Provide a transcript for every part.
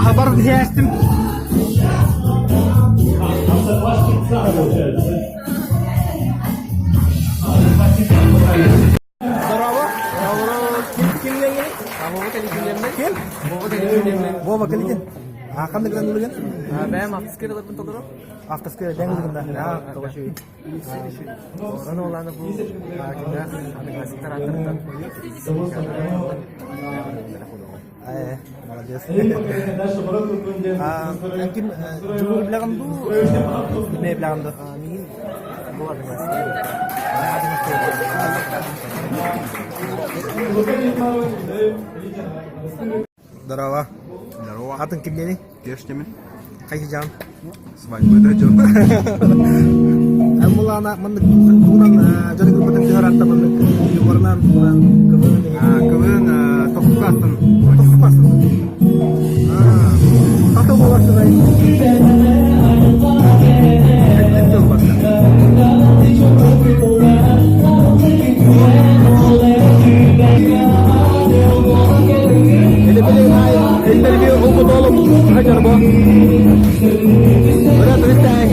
Ahbar diyestim. Bawa kalian. Akan dengan dulu kan? Ben hafta kere de bunu olur. Atas ke dengan dulu kan? Ya, tahu sih. Orang olan bu hakimler kasih taraftarlar. Молодец. Mungkin jumlah belakang tuh ini belakang tuh. Amin. Bu ada Здорово. Здорово. Атын кімде не? Кештемен. Қайсы жан? Свадьбада жон. Бұл ана мындық туынан жөргін бұтын жығыратта мындық юғырынан КВН тоқықпасын. тоқықпасын. Қаты боласың ай? Әтті боласың. Interview open oğlum. Hajar bu. Berat ritay.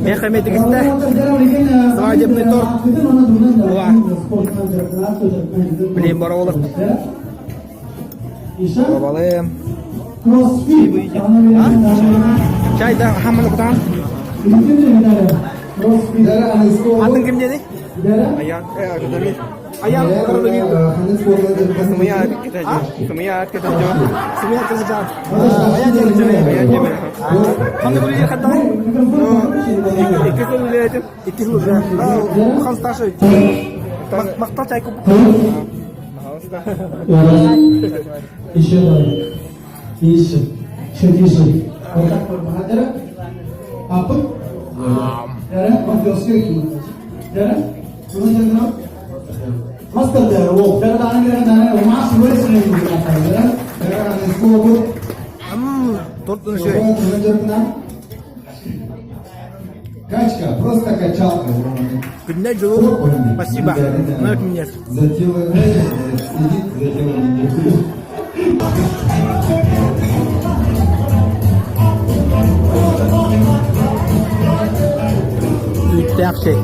Merhamet gitti. Свадебный торт. Вау. Блин, баролов. Баролы. Çayda hamma nuqtan. Adın kim dedi? Ayat, akademi. Ayam karada bir. Semayat kita je. Semayat kita je. Semua kerja. Ayam jadi jadi. Ayat je mana? Hamda kuliah kata. İkisi öyle je. İki yıl ya. Kan stajı. Makta çay kup. Hasta. İşe var. İşe. Şöyle Ortak berbahagia. Apa? Ya, bak gösteriyor ki. Ya, bunu jangan. Master ya, वो फिर दाने के दाने वो मास हुए से नहीं दिखाता है ना मेरा इसको वो Tortun şey jangan качка просто качалка Günde dulu. Спасибо. Nak minyak. затем сидит затем Yüktek şey.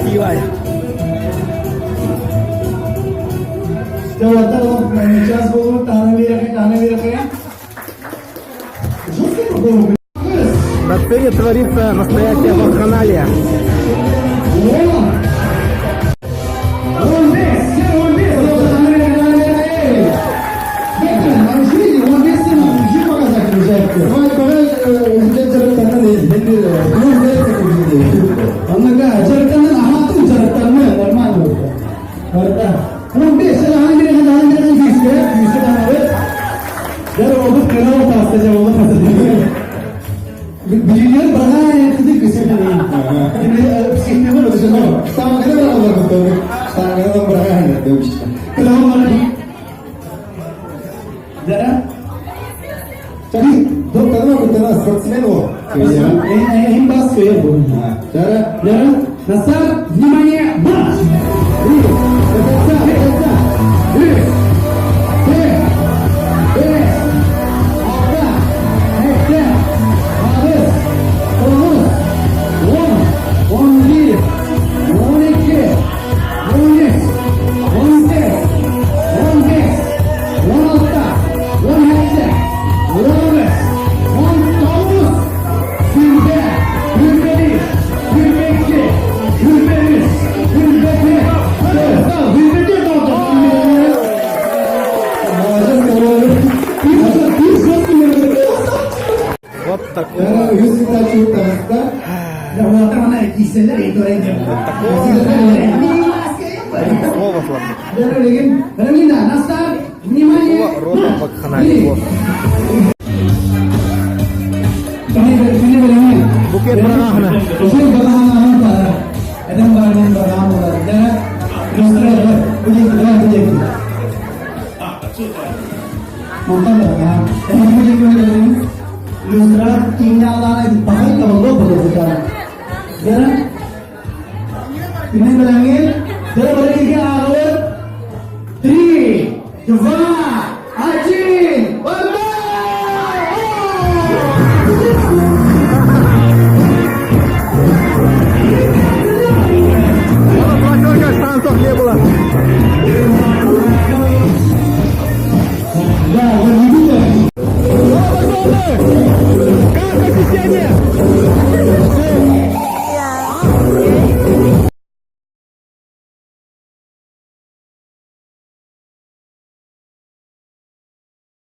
İyi var ya. Coba tahu, сейчас будут tanah ракет. На сцене творится настоящая вакханалия. Biliyor bana yetdi kısmı değil. Şimdi psikoloji var o zaman. Sama kadar Allah korusun. Sama kadar beraber demiş. Kalau mana di? Jara. Jadi, dok karena kita sportsman wo. Himbas ke ya bu. Jara, nasar dimanya bas. Вот такой. Yüz kita cuta kita. Dah orang mana kisah itu aja. Слово сложно. Jara lagi, lagi dah nasar Слово рода вакханалия. Ini berani. Bukit Berahana. Bukit Berahana apa? Adam bagian Berahana. Jara Australia punya kita. Mantap dah. Yang punya Australia tinggalan itu pakai kalau boleh sekarang. Jara ini berani. Jara berani ke awal. 3, 2, 1.